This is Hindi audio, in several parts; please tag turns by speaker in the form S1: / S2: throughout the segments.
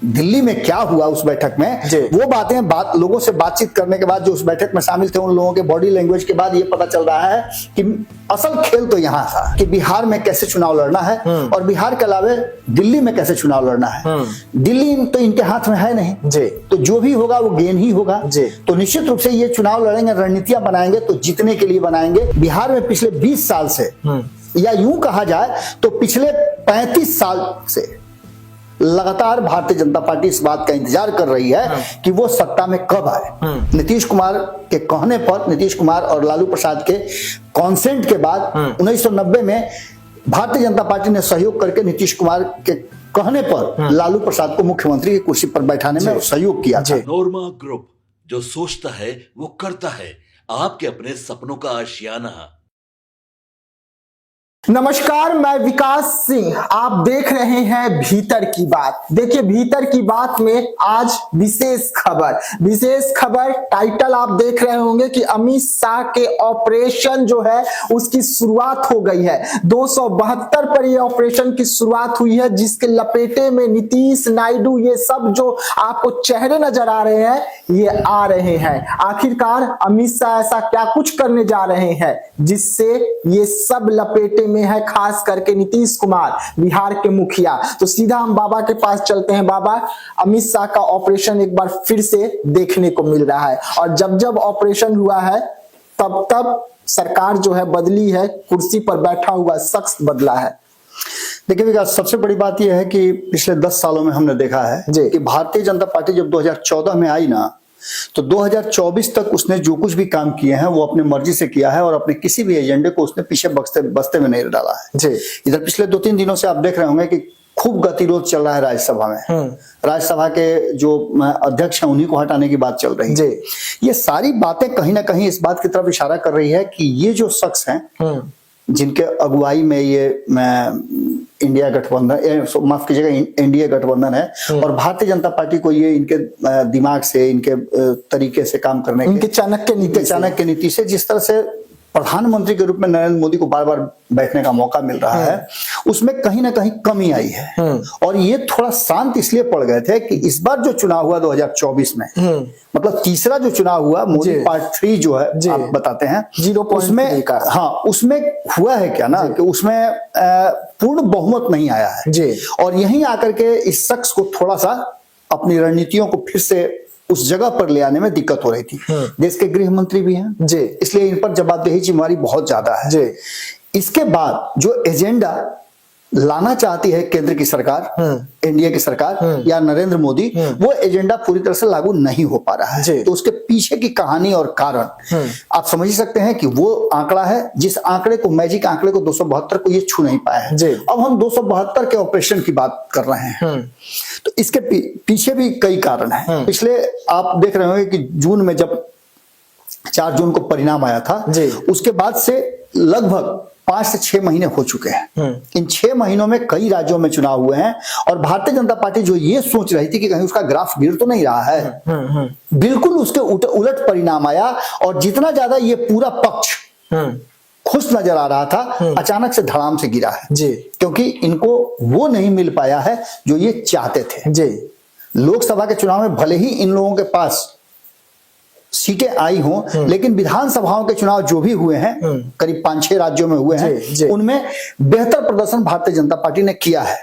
S1: दिल्ली में क्या हुआ उस बैठक में, वो बातें लोगों से बातचीत करने के बाद, जो उस बैठक में शामिल थे उन लोगों के बॉडी लैंग्वेज के बाद ये पता चल रहा है कि असल खेल तो यहाँ था कि बिहार में कैसे चुनाव लड़ना है और बिहार के अलावे दिल्ली में कैसे चुनाव लड़ना है। दिल्ली तो इनके हाथ में है नहीं, तो जो भी होगा वो गेन ही होगा। तो निश्चित रूप से ये चुनाव लड़ेंगे, रणनीतियां बनाएंगे तो जीतने के लिए बनाएंगे। बिहार में पिछले 20 साल से, या यूं कहा जाए तो पिछले 35 साल से लगातार भारतीय जनता पार्टी इस बात का इंतजार कर रही है कि वो सत्ता में कब आए। नीतीश कुमार के कहने पर, नीतीश कुमार और लालू प्रसाद के कॉन्सेंट के बाद 1990 में भारतीय जनता पार्टी ने सहयोग करके नीतीश कुमार के कहने पर लालू प्रसाद को मुख्यमंत्री की कुर्सी पर बैठाने में सहयोग किया था।
S2: नोरमा ग्रुप, जो सोचता है वो करता है, आपके अपने सपनों का आशियाना।
S3: नमस्कार, मैं विकास सिंह, आप देख रहे हैं भीतर की बात। देखिए, भीतर की बात में आज विशेष खबर टाइटल आप देख रहे होंगे कि अमित शाह के ऑपरेशन जो है उसकी शुरुआत हो गई है। 272 पर यह ऑपरेशन की शुरुआत हुई है, जिसके लपेटे में नीतीश, नायडू, ये सब जो आपको चेहरे नजर आ रहे हैं ये आ रहे हैं। आखिरकार अमित शाह ऐसा क्या कुछ करने जा रहे हैं जिससे ये सब लपेटे में है, खास करके नीतीश कुमार, बिहार के मुखिया। तो सीधा हम बाबा के पास चलते हैं। बाबा, अमित शाह का ऑपरेशन एक बार फिर से देखने को मिल रहा है, और जब ऑपरेशन हुआ है तब सरकार जो है बदली है, कुर्सी पर बैठा हुआ शख्स बदला है।
S1: देखिए विकास, सबसे बड़ी बात यह है कि पिछले 10 सालों में हमने देखा है कि भारतीय जनता पार्टी जब 2014 में आई ना, तो 2024 तक उसने जो कुछ भी काम किए हैं वो अपनी मर्जी से किया है और अपने किसी भी एजेंडे को उसने पीछे बस्ते में नहीं डाला है। इधर पिछले 2-3 दिनों से आप देख रहे होंगे कि खूब गतिरोध चल रहा है राज्यसभा में। राज्यसभा के जो अध्यक्ष हैं उन्हीं को हटाने की बात चल रही है। ये सारी बातें कहीं ना कहीं इस बात की तरफ इशारा कर रही है कि ये जो शख्स हैं जिनके अगुवाई में ये इंडिया गठबंधन, माफ कीजिएगा, एनडीए गठबंधन है, और भारतीय जनता पार्टी को ये इनके दिमाग से, इनके तरीके से काम करने के, चाणक्य नीति से, जिस तरह से प्रधानमंत्री के रूप में नरेंद्र मोदी को बार बार बैठने का मौका मिल रहा है, उसमें कहीं ना कहीं कमी आई है। और ये थोड़ा शांत इसलिए पड़ गए थे कि इस बार जो चुनाव हुआ 2024 में, मतलब तीसरा जो चुनाव हुआ, मोदी पार्ट 3 जो है आप बताते हैं, उसमें उसमें हुआ है क्या ना कि उसमें पूर्ण बहुमत नहीं आया है। और यहीं आकर के इस शख्स को थोड़ा सा अपनी रणनीतियों को फिर से उस जगह पर ले आने में दिक्कत हो रही थी। देश के गृह मंत्री भी हैं, इसलिए इन पर जवाबदेही जिम्मेदारी बहुत ज्यादा है। इसके बाद जो एजेंडा लाना चाहती है केंद्र की सरकार, एनडीए की सरकार या नरेंद्र मोदी, वो एजेंडा पूरी तरह से लागू नहीं हो पा रहा है। तो उसके पीछे की कहानी और कारण आप समझ ही सकते हैं कि वो आंकड़ा है जिस आंकड़े को, मैजिक आंकड़े को 272 को ये छू नहीं पाया है। अब हम 272 के ऑपरेशन की बात कर रहे हैं, तो इसके पीछे भी कई कारण हैं। पिछले आप देख रहे होंगे कि जून में जब 4 जून को परिणाम आया था, उसके बाद से लगभग 5 से 6 महीने हो चुके हैं। इन 6 महीनों में कई राज्यों में चुनाव हुए हैं, और भारतीय जनता पार्टी जो ये सोच रही थी कि कहीं उसका ग्राफ गिर तो नहीं रहा है, बिल्कुल उसके उलट परिणाम आया। और जितना ज्यादा ये पूरा पक्ष खुश नजर आ रहा था, अचानक से धड़ाम से गिरा है, क्योंकि इनको वो नहीं मिल पाया है जो ये चाहते थे। लोकसभा के चुनाव में भले ही इन लोगों के पास सीटें आई हों, लेकिन विधानसभाओं के चुनाव जो भी हुए हैं, करीब 5-6 राज्यों में हुए हैं, उनमें बेहतर प्रदर्शन भारतीय जनता पार्टी ने किया है।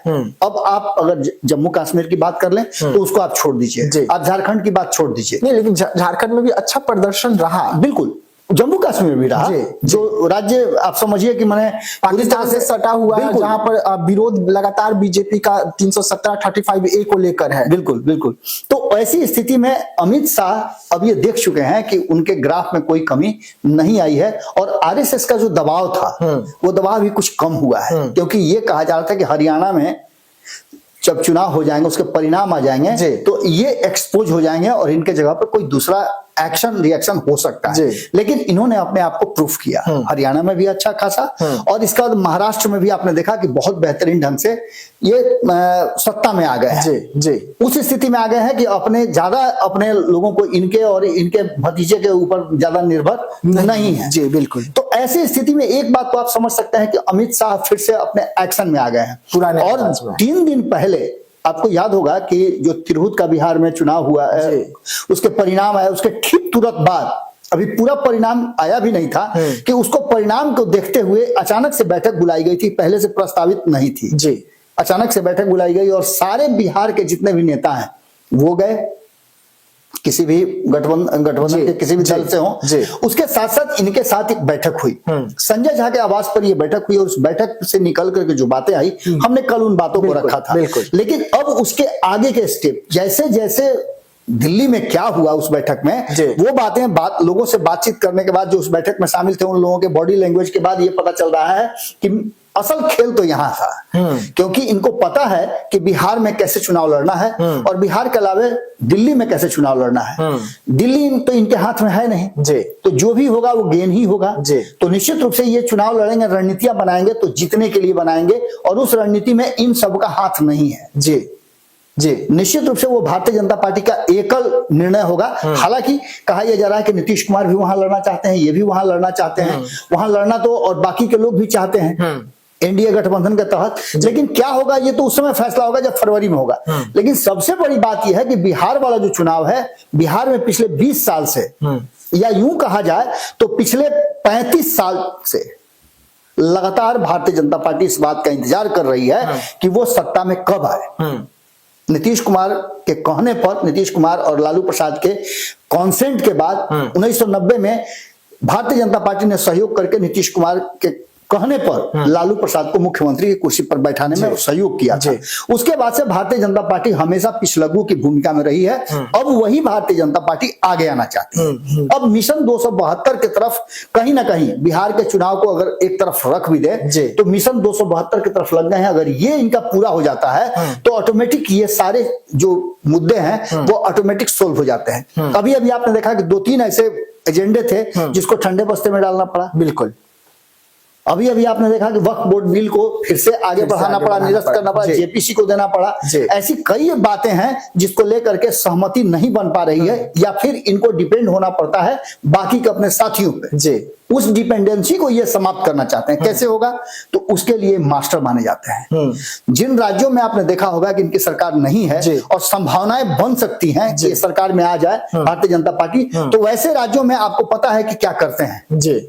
S1: अब आप अगर जम्मू कश्मीर की बात कर लें तो उसको आप छोड़ दीजिए, आप झारखंड की बात छोड़ दीजिए।
S3: नहीं, लेकिन झारखंड में भी अच्छा प्रदर्शन रहा।
S1: बिल्कुल, जम्मू कश्मीर भी रहा, जो राज्य आप समझिए कि मैंने
S3: पाकिस्तान से सटा हुआ है, जहां पर विरोध लगातार बीजेपी का 317-35A को लेकर है।
S1: बिल्कुल बिल्कुल। तो ऐसी स्थिति में अमित शाह अब ये देख चुके हैं कि उनके ग्राफ में कोई कमी नहीं आई है, और आरएसएस का जो दबाव था वो दबाव भी कुछ कम हुआ है, क्योंकि ये कहा जा रहा था कि हरियाणा में जब चुनाव हो जाएंगे, उसके परिणाम आ जाएंगे, तो ये एक्सपोज हो जाएंगे और इनके जगह पर कोई दूसरा एक्शन रिएक्शन हो सकता है। लेकिन इन्होंने अपने आप को प्रूफ किया, हरियाणा में भी अच्छा खासा, और इसके बाद महाराष्ट्र में भी आपने देखा कि बहुत बेहतरीन ढंग से ये सत्ता में आ गए हैं। उस स्थिति में आ गए हैं कि अपने लोगों को इनके और इनके भतीजे के ऊपर ज्यादा निर्भर नहीं है।
S3: बिल्कुल।
S1: तो ऐसी स्थिति में एक बात तो आप समझ सकते हैं कि अमित शाह फिर से अपने एक्शन में आ गए हैं।
S3: पुराने
S1: और 3 दिन पहले आपको याद होगा कि जो तिरहुत का बिहार में चुनाव हुआ है, उसके परिणाम आए, उसके ठीक तुरंत बाद, अभी पूरा परिणाम आया भी नहीं था कि उसको परिणाम को देखते हुए अचानक से बैठक बुलाई गई थी, पहले से प्रस्तावित नहीं थी जी। अचानक से बैठक बुलाई गई और सारे बिहार के जितने भी नेता हैं वो गए, किसी भी गठबंधन के किसी भी दल से हो। उसके साथ साथ इनके साथ एक बैठक हुई, संजय झा के आवास पर यह बैठक हुई और उस बैठक से निकल करके जो बातें आई, हमने कल उन बातों को रखा था। लेकिन अब उसके आगे के स्टेप, जैसे जैसे दिल्ली में क्या हुआ उस बैठक में, वो बातें लोगों से बातचीत करने के बाद, जो उस बैठक में शामिल थे उन लोगों के बॉडी लैंग्वेज के बाद ये पता चल रहा है कि असल खेल तो यहां था, क्योंकि इनको पता है कि बिहार में कैसे चुनाव लड़ना है और बिहार के अलावे दिल्ली में कैसे चुनाव लड़ना है। दिल्ली तो इनके हाथ में है नहीं जी, तो जो भी होगा वो गेन ही होगा जी। तो निश्चित रूप से ये चुनाव लड़ेंगे, रणनीतियां बनाएंगे तो जीतने के लिए बनाएंगे, और उस रणनीति में इन सबका हाथ नहीं है जी जी। निश्चित रूप से वो भारतीय जनता पार्टी का एकल निर्णय होगा। हालांकि कहा यह जा रहा है कि नीतीश कुमार भी वहां लड़ना चाहते हैं, ये भी वहां लड़ना चाहते हैं, वहां लड़ना तो और बाकी के लोग भी चाहते हैं एनडीए गठबंधन के तहत। लेकिन क्या होगा ये तो उस समय फैसला होगा जब फरवरी में होगा। लेकिन सबसे बड़ी बात यह है कि बिहार वाला जो चुनाव है, बिहार में पिछले 20 साल से, या यूं कहा जाए तो पिछले 35 साल से लगातार भारतीय जनता पार्टी इस बात का इंतजार कर रही है कि वो सत्ता में कब आए। नीतीश कुमार के कहने पर, नीतीश कुमार और लालू प्रसाद के कॉन्सेंट के बाद 1990 में भारतीय जनता पार्टी ने सहयोग करके नीतीश कुमार के कहने पर लालू प्रसाद को मुख्यमंत्री की कुर्सी पर बैठाने में सहयोग किया था। उसके बाद से भारतीय जनता पार्टी हमेशा पिछलग्गू की भूमिका में रही है। अब वही भारतीय जनता पार्टी आगे आना चाहती है। अब मिशन 272 की तरफ कहीं ना कहीं बिहार के चुनाव को अगर एक तरफ रख भी दे तो मिशन 272 की तरफ लग गए हैं। अगर ये इनका पूरा हो जाता है तो ऑटोमेटिक ये सारे जो मुद्दे हैं वो ऑटोमेटिक सोल्व हो जाते हैं। अभी अभी आपने देखा कि 2-3 ऐसे एजेंडे थे जिसको ठंडे बस्ते में डालना पड़ा। बिल्कुल, अभी अभी आपने देखा कि वक्फ बोर्ड बिल को फिर से आगे बढ़ाना पड़ा, निरस्त करना पड़ा, जेपीसी को देना पड़ा। ऐसी कई बातें हैं जिसको लेकर के सहमति नहीं बन पा रही है, या फिर इनको डिपेंड होना पड़ता है बाकी के अपने साथियों पे जी। उस डिपेंडेंसी को ये समाप्त करना चाहते हैं। कैसे होगा? तो उसके लिए मास्टर माने जाते हैं। जिन राज्यों में आपने देखा होगा कि इनकी सरकार नहीं है और संभावनाएं बन सकती हैं कि सरकार में आ जाए भारतीय जनता पार्टी, तो वैसे राज्यों में आपको पता है कि क्या करते हैं जी।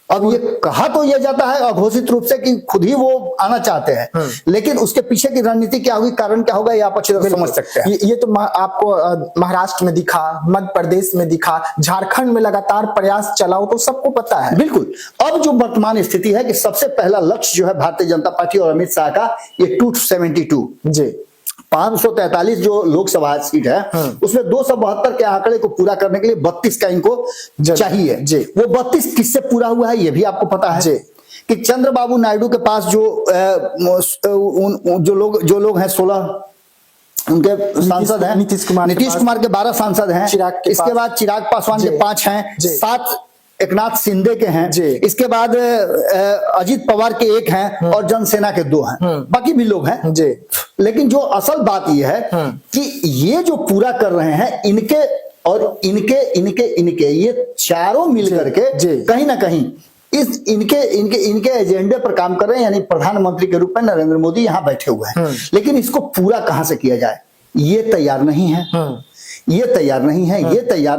S1: अब ये कहा तो ये जाता है अघोषित रूप से कि खुद ही वो आना चाहते हैं, लेकिन उसके पीछे की रणनीति क्या होगी, कारण क्या होगा, ये आप अच्छी तरह समझ सकते हैं।
S3: ये तो आपको महाराष्ट्र में दिखा, मध्य प्रदेश में दिखा, झारखंड में लगातार प्रयास चलाओ तो सबको पता है।
S1: बिल्कुल, अब जो वर्तमान स्थिति है कि सबसे पहला लक्ष्य जो है भारतीय जनता पार्टी और अमित शाह का, ये 272 जी 543 जो लोकसभा सीट है उसमें 272 के आंकड़े को पूरा करने के लिए 32 का इनको चाहिए जी। वो 32 किससे पूरा हुआ है ये भी आपको पता है जी। कि चंद्रबाबू नायडू के पास जो लोग हैं 16 उनके सांसद हैं, नीतीश कुमार के 12 सांसद हैं, इसके बाद चिराग पासवान के 5 हैं, 7 एकनाथ शिंदे के हैं, इसके बाद अजीत पवार के 1 हैं और जनसेना के 2 हैं, बाकी भी लोग हैं जी। लेकिन जो असल बात यह है कि ये जो पूरा कर रहे हैं इनके और इनके ये चारों मिल करके कहीं ना कहीं इस इनके एजेंडे पर काम कर रहे हैं। यानी प्रधानमंत्री के रूप में नरेंद्र मोदी यहाँ बैठे हुए हैं, लेकिन इसको पूरा कहां से किया जाए ये तैयार नहीं है, ये तैयार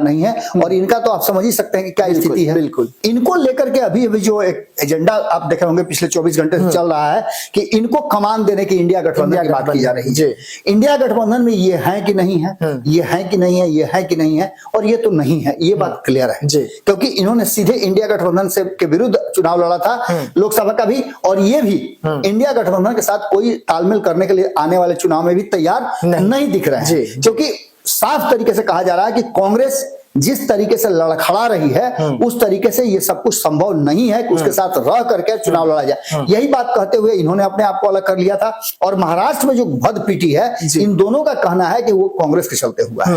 S1: नहीं है। और इनका तो आप समझ ही सकते हैं कि क्या स्थिति है। बिल्कुल, इनको लेकर के अभी जो एक एजेंडा आप देखे होंगे पिछले 24 घंटे से चल रहा है कि इनको कमान देने की इंडिया गठबंधन की बात की जा रही है। इंडिया गठबंधन में ये है कि नहीं है, ये है कि नहीं है, ये है कि नहीं है, और ये तो नहीं है, ये बात क्लियर है क्योंकि इन्होंने सीधे इंडिया गठबंधन से के विरुद्ध चुनाव लड़ा था लोकसभा का भी, और ये भी इंडिया गठबंधन के साथ कोई तालमेल करने के लिए आने वाले चुनाव में भी तैयार नहीं दिख रहे हैं, क्योंकि साफ तरीके से कहा जा रहा है कि कांग्रेस जिस तरीके से लड़खड़ा रही है उस तरीके से ये सब कुछ संभव नहीं है कि उसके साथ रह करके चुनाव लड़ा जाए। यही बात कहते हुए इन्होंने अपने आप को अलग कर लिया था। और महाराष्ट्र में जो भद पीटी है, इन दोनों का कहना है कि वो कांग्रेस के चलते हुआ है।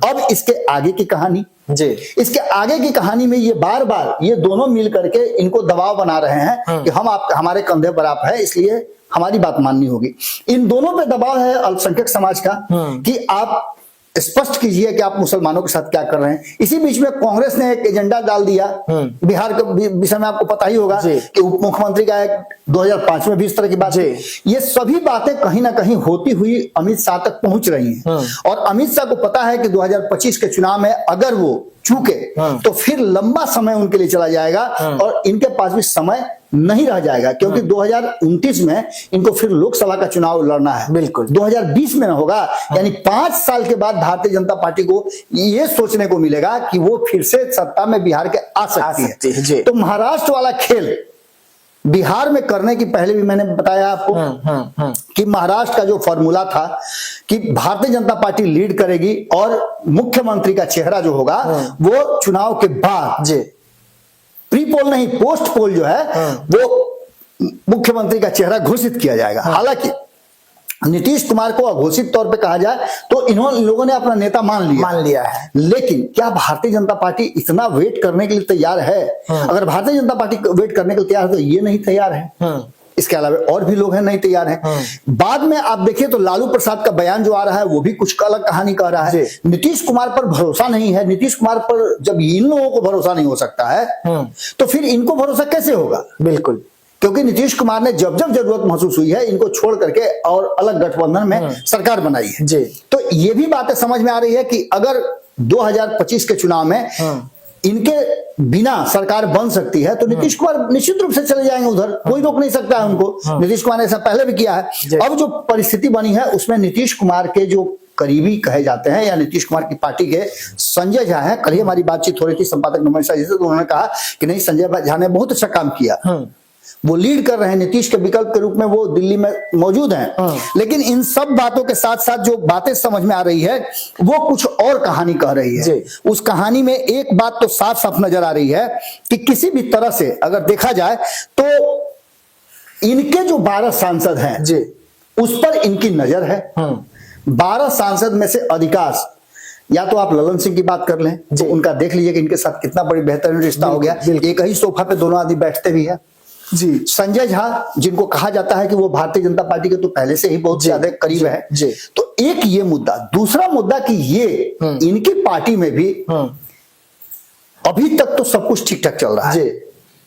S1: अब इसके आगे की कहानी इसके आगे की कहानी में ये बार बार ये दोनों मिल करके इनको दबाव बना रहे हैं कि हमारे कंधे पर आप है, इसलिए हमारी बात माननी होगी। इन दोनों पे दबाव है अल्पसंख्यक समाज का कि आप स्पष्ट कीजिए कि आप मुसलमानों के साथ क्या कर रहे हैं। इसी बीच में कांग्रेस ने एक एजेंडा डाल दिया बिहार के विषय में, आपको पता ही होगा कि उप मुख्यमंत्री का एक 2005 में भी इस तरह की बात थी। ये सभी बातें कहीं ना कहीं होती हुई अमित शाह तक पहुंच रही हैं और अमित शाह को पता है कि 2025 के चुनाव में अगर वो चूके तो फिर लंबा समय उनके लिए चला जाएगा और इनके पास भी समय नहीं रह जाएगा, क्योंकि 2029 में इनको फिर लोकसभा का चुनाव लड़ना है।
S3: बिल्कुल
S1: 2020 में ना होगा, यानी 5 साल के बाद भारतीय जनता पार्टी को ये सोचने को मिलेगा कि वो फिर से सत्ता में बिहार के आ सकती है। तो महाराष्ट्र वाला खेल बिहार में करने की पहले भी मैंने बताया आपको कि महाराष्ट्र का जो फॉर्मूला था कि भारतीय जनता पार्टी लीड करेगी और मुख्यमंत्री का चेहरा जो होगा वो चुनाव के बाद, प्री पोल नहीं पोस्ट पोल जो है वो मुख्यमंत्री का चेहरा घोषित किया जाएगा। हालांकि नीतीश कुमार को अघोषित तौर पे कहा जाए तो इन लोगों ने अपना नेता मान लिया है, लेकिन क्या भारतीय जनता पार्टी इतना वेट करने के लिए तैयार है? अगर भारतीय जनता पार्टी वेट करने के लिए तैयार है तो ये नहीं तैयार है, इसके अलावा और भी लोग हैं नहीं तैयार हैं। बाद में आप देखिए तो लालू प्रसाद का बयान जो आ रहा है वो भी कुछ अलग कहानी कह रहा है। नीतीश कुमार पर भरोसा नहीं है। नीतीश कुमार पर जब इन लोगों को भरोसा नहीं हो सकता है तो फिर इनको भरोसा कैसे होगा?
S3: बिल्कुल,
S1: क्योंकि नीतीश कुमार ने जब जब जरूरत महसूस हुई है इनको छोड़ करके और अलग गठबंधन में सरकार बनाई है जी। तो ये भी बातें समझ में आ रही है कि अगर 2025 के चुनाव में इनके बिना सरकार बन सकती है तो नीतीश कुमार निश्चित रूप से चले जाएंगे उधर, कोई रोक नहीं सकता है उनको। नीतीश कुमार ने ऐसा पहले भी किया है। अब जो परिस्थिति बनी है उसमें नीतीश कुमार के जो करीबी कहे जाते हैं या नीतीश कुमार की पार्टी के संजय झा है, कल ही हमारी बातचीत हो रही थी संपादक नोमेश जी से, तो उन्होंने कहा कि नहीं संजय झा ने बहुत अच्छा काम किया, वो लीड कर रहे हैं, नीतीश के विकल्प के रूप में वो दिल्ली में मौजूद हैं। लेकिन इन सब बातों के साथ साथ जो बातें समझ में आ रही है वो कुछ और कहानी कह रही है। उस कहानी में एक बात तो साफ साफ नजर आ रही है कि किसी भी तरह से अगर देखा जाए तो इनके जो 12 सांसद हैं जी उस पर इनकी नजर है। 12 सांसद में से अधिकांश, या तो आप ललन सिंह की बात कर लें तो उनका देख लीजिए कि इनके साथ कितना बड़ी बेहतरीन रिश्ता हो गया, एक ही सोफा पे दोनों आदमी बैठते भी है जी। संजय झा जिनको कहा जाता है कि वो भारतीय जनता पार्टी के तो पहले से ही बहुत ज्यादा करीब है जी। तो एक ये मुद्दा, दूसरा मुद्दा कि ये इनकी पार्टी में भी अभी तक तो सब कुछ ठीक ठाक चल रहा है,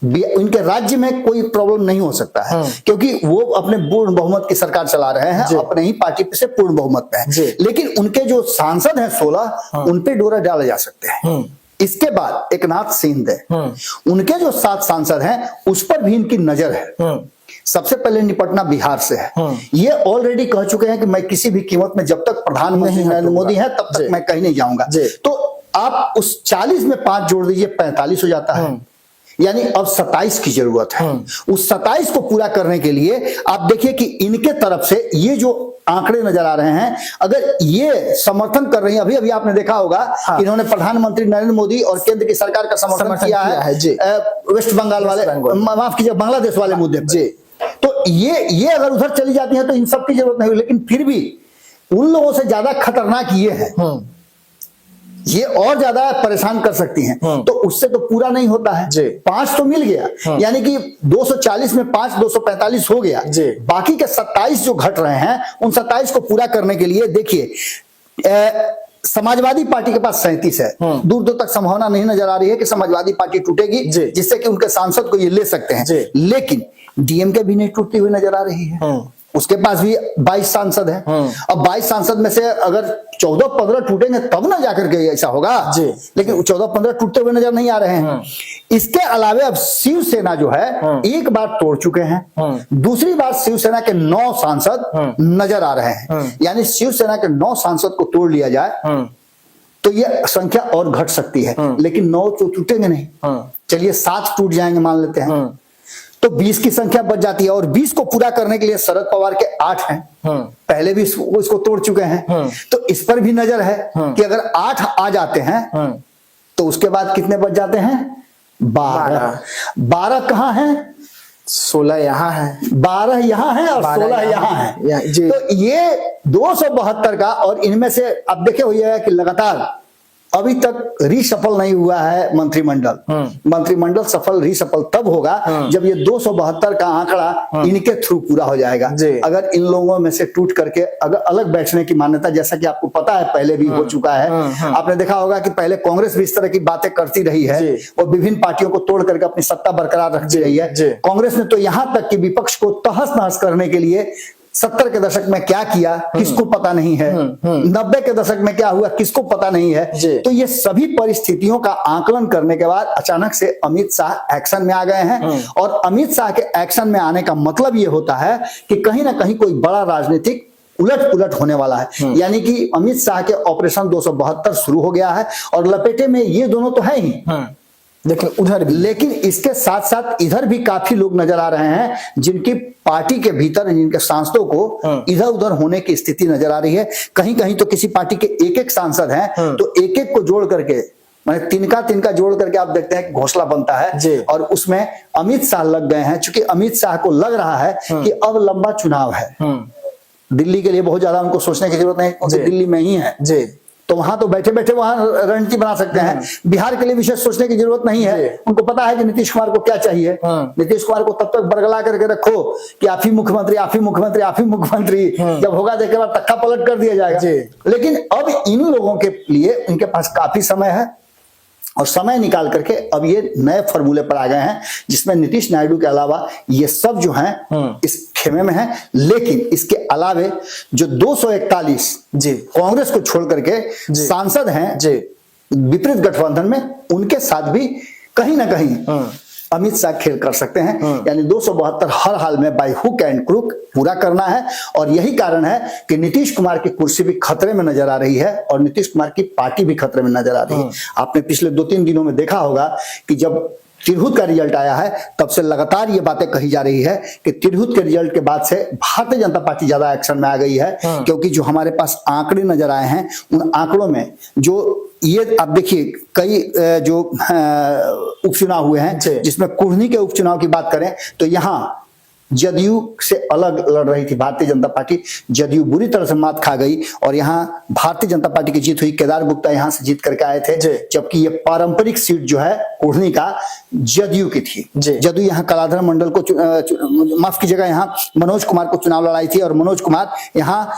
S1: इनके राज्य में कोई प्रॉब्लम नहीं हो सकता है क्योंकि वो अपने पूर्ण बहुमत की सरकार चला रहे हैं, अपने ही पार्टी से पूर्ण बहुमत में है। लेकिन उनके जो सांसद हैं 16 उन पे डोरा डाले जा सकते हैं। इसके बाद एकनाथ शिंदे, उनके जो 7 सांसद हैं उस पर भी इनकी नजर है। सबसे पहले निपटना बिहार से है। ये ऑलरेडी कह चुके हैं कि मैं किसी भी कीमत में जब तक प्रधानमंत्री नरेंद्र मोदी है तब तक मैं कहीं नहीं जाऊंगा। तो आप उस 40 में 5 जोड़ दीजिए 45 हो जाता है, यानी अब 27 की जरूरत है। उस 27 को पूरा करने के लिए आप देखिए कि इनके तरफ से ये जो आंकड़े नजर आ रहे हैं, अगर ये समर्थन कर रही हैं, अभी अभी आपने देखा होगा इन्होंने प्रधानमंत्री नरेंद्र मोदी और केंद्र की सरकार का समर्थन किया है वेस्ट बंगाल वाले, माफ कीजिए बांग्लादेश वाले मुद्दे पे। तो ये अगर उधर चली जाती है तो इन सब की जरूरत नहीं, लेकिन फिर भी उन लोगों से ज्यादा खतरनाक ये है, ये और ज्यादा परेशान कर सकती हैं। तो उससे तो पूरा नहीं होता है। 5 तो मिल गया, यानी कि 240 में 5 245 हो गया। बाकी के 27 जो घट रहे हैं उन 27 को पूरा करने के लिए देखिए समाजवादी पार्टी के पास 37 है। दूर दूर तक संभावना नहीं नजर आ रही है कि समाजवादी पार्टी टूटेगी जिससे कि उनके सांसद को ये ले सकते हैं। लेकिन डीएमके भी नहीं टूटती हुई नजर आ रही है, उसके पास भी 22 सांसद हैं। अब 22 सांसद में से अगर 14-15 टूटेंगे तब ना जाकर के ऐसा होगा, लेकिन 14-15 टूटते हुए नजर नहीं आ रहे हैं। इसके अलावा अब शिवसेना जो है एक बार तोड़ चुके हैं, दूसरी बार शिवसेना के 9 सांसद नजर आ रहे हैं। यानी शिवसेना के 9 सांसद को तोड़ लिया जाए तो ये संख्या और घट सकती है, लेकिन 9 तो टूटेंगे नहीं। चलिए 7 टूट जाएंगे मान लेते हैं तो 20 की संख्या बच जाती है। और 20 को पूरा करने के लिए शरद पवार के 8 हैं, पहले भी इसको तोड़ चुके हैं। तो इस पर भी नजर है कि अगर 8 आ जाते हैं तो उसके बाद कितने बच जाते हैं? 12 कहाँ हैं?
S3: 16 यहाँ है,
S1: 12 यहाँ है और 16 यहाँ है। तो ये 272 का, और इनमें से अब देखे हुए है कि लगातार अभी तक रीसफल नहीं हुआ है मंत्रिमंडल। मंत्रिमंडल सफल रीसफल तब होगा जब ये 272 का आंकड़ा इनके थ्रू पूरा हो जाएगा। अगर इन लोगों में से टूट करके अगर अलग बैठने की मान्यता, जैसा कि आपको पता है पहले भी हो चुका है, आपने देखा होगा कि पहले कांग्रेस भी इस तरह की बातें करती रही है और विभिन्न पार्टियों को तोड़ करके अपनी सत्ता बरकरार रखती रही है। कांग्रेस ने तो यहां तक कि विपक्ष को तहस नहस करने के लिए 70 के दशक में क्या किया किसको पता नहीं है, 90 के दशक में क्या हुआ किसको पता नहीं है। तो ये सभी परिस्थितियों का आकलन करने के बाद अचानक से अमित शाह एक्शन में आ गए हैं। और अमित शाह के एक्शन में आने का मतलब ये होता है कि कहीं ना कहीं कोई बड़ा राजनीतिक उलट पुलट होने वाला है। यानी कि अमित शाह के ऑपरेशन 272 शुरू हो गया है और लपेटे में ये दोनों तो है ही, लेकिन इसके साथ साथ इधर भी काफी लोग नजर आ रहे हैं जिनकी पार्टी के भीतर, जिनके सांसदों को इधर उधर होने की स्थिति नजर आ रही है। कहीं कहीं तो किसी पार्टी के एक एक सांसद हैं तो एक एक को जोड़ करके, माने तिनका जोड़ करके आप देखते हैं कि घोंसला बनता है और उसमें अमित शाह लग गए हैं। चूंकि अमित शाह को लग रहा है कि अब लंबा चुनाव है, दिल्ली के लिए बहुत ज्यादा उनको सोचने की जरूरत नहीं, क्योंकि दिल्ली में ही है तो वहां तो बैठे बैठे वहां रणनीति बना सकते हैं। बिहार के लिए विशेष सोचने की जरूरत नहीं है, उनको पता है कि नीतीश कुमार को क्या चाहिए। नीतीश कुमार को तब तक बरगला करके रखो कि आप ही मुख्यमंत्री, आप ही मुख्यमंत्री, आप ही मुख्यमंत्री, जब होगा देखे बाद तख्ता पलट कर दिया जाएगा। लेकिन अब इन लोगों के लिए इनके पास काफी समय है और समय निकाल करके अब ये नए फॉर्मूले पर आ गए हैं जिसमें नीतीश नायडू के अलावा ये सब जो हैं इस खेमे में हैं। लेकिन इसके अलावे जो 241 कांग्रेस को छोड़ करके सांसद हैं विपरीत गठबंधन में, उनके साथ भी कहीं ना कहीं अमित शाह खेल कर सकते हैं। यानी 272 हर हाल में बाय हुक एंड क्रुक पूरा करना है। और यही कारण है कि नीतीश कुमार की कुर्सी भी खतरे में नजर आ रही है और नीतीश कुमार की पार्टी भी खतरे में नजर आ रही है। आपने पिछले 2-3 दिनों में देखा होगा कि जब तिरहुत का रिजल्ट आया है तब से लगातार ये बातें कही जा रही है कि तिरहुत के रिजल्ट के बाद से भारतीय जनता पार्टी ज्यादा एक्शन में आ गई है। क्योंकि जो हमारे पास आंकड़े नजर आए हैं उन आंकड़ों में जो ये आप देखिए कई जो उपचुनाव हुए हैं जिसमें कुढ़नी के उपचुनाव की बात करें तो यहाँ जदयू से अलग लड़ रही थी भारतीय जनता पार्टी, जदयू बुरी तरह से मात खा गई और यहाँ भारतीय जनता पार्टी की जीत हुई। केदार गुप्ता यहाँ से जीत करके आए थे, जबकि ये पारंपरिक सीट जो है कुढ़नी का जदयू की थी। जदयू यहाँ कलाधर मंडल को माफ कीजिएगा, यहाँ मनोज कुमार को चुनाव लड़ाई थी और मनोज कुमार यहाँ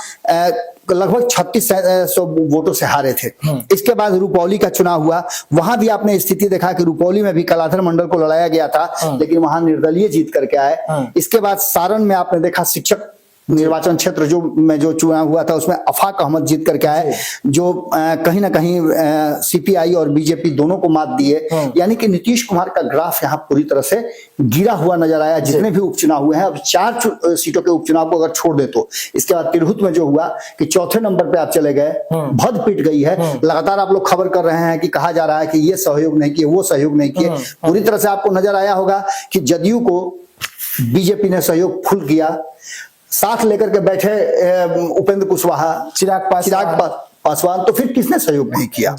S1: लगभग 3600 वोटों से हारे थे। इसके बाद रुपौली का चुनाव हुआ, वहां भी आपने स्थिति देखा कि रुपौली में भी कलाधर मंडल को लड़ाया गया था लेकिन वहां निर्दलीय जीत करके आए। इसके बाद सारण में आपने देखा शिक्षक निर्वाचन क्षेत्र जो चुनाव हुआ था उसमें अफाक अहमद जीत करके आए, जो कहीं ना कहीं सीपीआई और बीजेपी दोनों को मात दिए। यानी कि नीतीश कुमार का ग्राफ यहाँ पूरी तरह से गिरा हुआ नजर आया जितने भी उपचुनाव हुए हैं। अब 4 सीटों के उपचुनाव को अगर छोड़ दे तो इसके बाद तिरहुत में जो हुआ कि चौथे नंबर पे आप चले गए, भद पीट गई है। लगातार आप लोग खबर कर रहे हैं कि कहा जा रहा है कि ये सहयोग नहीं किए, वो सहयोग नहीं किए। पूरी तरह से आपको नजर आया होगा कि जदयू को बीजेपी ने सहयोग फुल किया, साथ लेकर के बैठे उपेंद्र कुशवाहा, चिराग पासवान। तो फिर किसने सहयोग नहीं किया?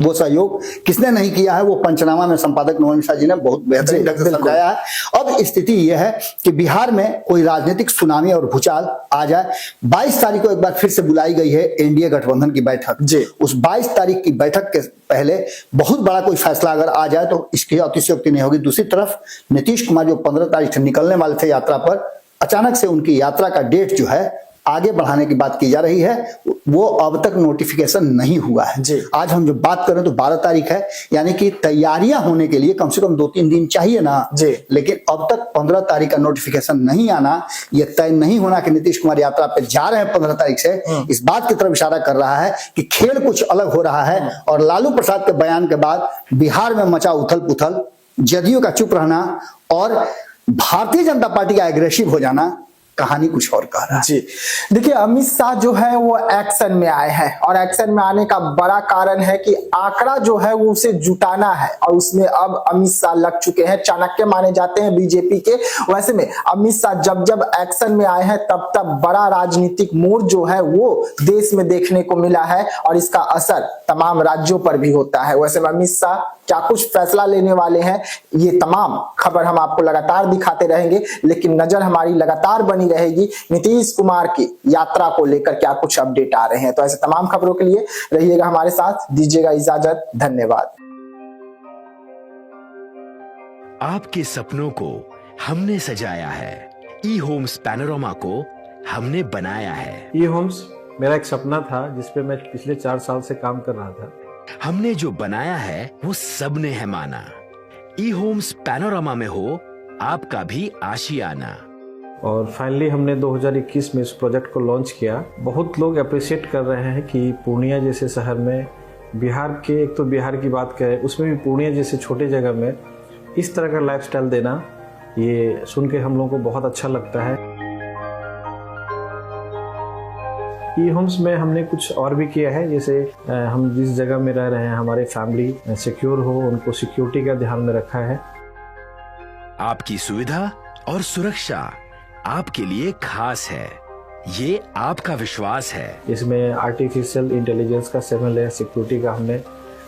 S1: वो सहयोग किसने नहीं किया है वो पंचनामा में संपादक नवल मिश्रा जी ने बहुत बेहतरीन ढंग से समझाया है। अब स्थिति यह है कि बिहार में कोई राजनीतिक सुनामी और भूचाल आ जाए। 22 तारीख को एक बार फिर से बुलाई गई है एनडीए गठबंधन की बैठक। उस 22 तारीख की बैठक के पहले बहुत बड़ा कोई फैसला अगर आ जाए तो इसकी अतिशयोक्ति नहीं होगी। दूसरी तरफ नीतीश कुमार जो 15 तारीख से निकलने वाले थे यात्रा पर, अचानक से उनकी यात्रा का डेट जो है आगे बढ़ाने की बात की जा रही है, वो अब तक नोटिफिकेशन नहीं हुआ है। आज हम जो बात करें तो 12 तारीख है, यानी कि तैयारियां होने के लिए कम से कम 2-3 दिन चाहिए ना। लेकिन अब तक 15 तारीख का नोटिफिकेशन नहीं आना, यह तय नहीं होना कि नीतीश कुमार यात्रा पे जा रहे हैं 15 तारीख से, इस बात की तरफ इशारा कर रहा है कि खेल कुछ अलग हो रहा है। और लालू प्रसाद के बयान के बाद बिहार में मचा उथल पुथल, जदयू का चुप रहना और भारतीय जनता पार्टी का एग्रेसिव हो जाना, कहानी कुछ और कह रहा है।
S3: देखिए अमित शाह जो है वो एक्शन में आए हैं और एक्शन में आने का बड़ा कारण है कि आंकड़ा जो है वो उसे जुटाना है और उसमें अब अमित शाह लग चुके हैं। चाणक्य माने जाते हैं बीजेपी के। वैसे में अमित शाह जब एक्शन में आए हैं तब बड़ा राजनीतिक मोड़ जो है वो देश में देखने को मिला है और इसका असर तमाम राज्यों पर भी होता है। वैसे में अमित शाह क्या कुछ फैसला लेने वाले हैं, ये तमाम खबर हम आपको लगातार दिखाते रहेंगे, लेकिन नजर हमारी लगातार बनी रहेगी नीतीश कुमार की यात्रा को लेकर क्या कुछ अपडेट आ रहे हैं। तो ऐसे तमाम खबरों के लिए रहिएगा हमारे साथ, दीजिएगा इजाजत, धन्यवाद।
S4: आपके सपनों को हमने सजाया है, ई होम्स पैनोरमा को हमने बनाया है।
S5: ई होम्स मेरा एक सपना था जिस पे मैं पिछले 4 साल से काम कर रहा था।
S4: हमने जो बनाया है वो सबने है माना। ई होम्स पैनोरमा में हो आपका भी आशियाना।
S5: और फाइनली हमने 2021 में इस प्रोजेक्ट को लॉन्च किया। बहुत लोग अप्रिशिएट कर रहे हैं कि पूर्णिया जैसे शहर में, बिहार के, एक तो बिहार की बात करें उसमें भी पूर्णिया जैसे छोटे जगह में इस तरह का लाइफस्टाइल देना, ये सुन के हम लोगों को बहुत अच्छा लगता है। ई होम्स में हमने कुछ और भी किया है, जैसे हम जिस जगह में रह रहे हैं हमारे फैमिली सिक्योर हो, उनको सिक्योरिटी का ध्यान में रखा है।
S4: आपकी सुविधा और सुरक्षा आपके लिए खास है, ये आपका विश्वास है।
S5: इसमें आर्टिफिशियल इंटेलिजेंस का 7 लेयर सिक्योरिटी का हमने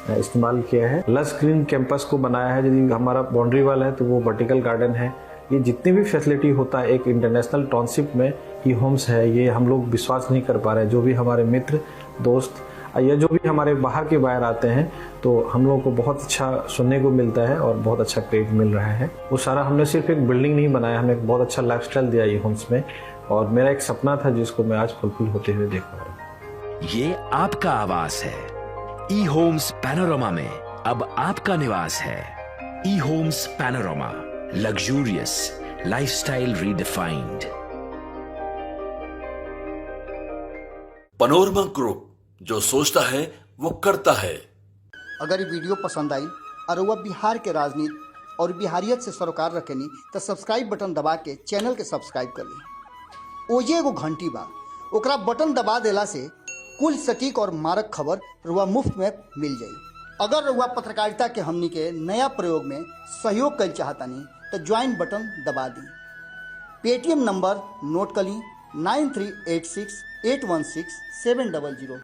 S5: इस्तेमाल किया है। लस ग्रीन कैंपस को बनाया है, यदि हमारा बाउंड्री वाल है तो वो वर्टिकल गार्डन है। ये जितनी भी फैसिलिटी होता है एक इंटरनेशनल टाउनशिप में ई होम्स है, ये हम लोग विश्वास नहीं कर पा रहे हैं। जो भी हमारे मित्र दोस्त या जो भी हमारे बाहर के बाहर आते हैं तो हम लोगों को बहुत अच्छा सुनने को मिलता है और बहुत अच्छा क्रेडिट मिल रहा है। वो सारा हमने सिर्फ एक बिल्डिंग नहीं बनाया, हमें एक बहुत अच्छा लाइफस्टाइल दिया ई होम्स में, और मेरा एक सपना था जिसको मैं आज फुलफिल होते हुए देख पा रहा हूँ।
S4: ये आपका आवास है। ई होम्स पैनोरमा में अब आपका निवास है। E Homes Panorama, luxurious lifestyle redefined.
S2: Panorama group, जो सोचता है वो करता है।
S1: अगर ये वीडियो पसंद आई और वह बिहार के राजनीति और बिहारियत से सरोकार रखेनी तो सब्सक्राइब बटन दबा के चैनल के सब्सक्राइब कर ली। ओजे एगो घंटी बा, ओकरा बटन दबा देला से कुल सटीक और मारक खबर रुआ मुफ्त में मिल जाई। अगर रुआ पत्रकारिता के हमनी के नया प्रयोग में सहयोग कर चाहतानी तो ज्वाइन बटन दबा दी। पेटीएम नंबर नोट कर ली 9386816700।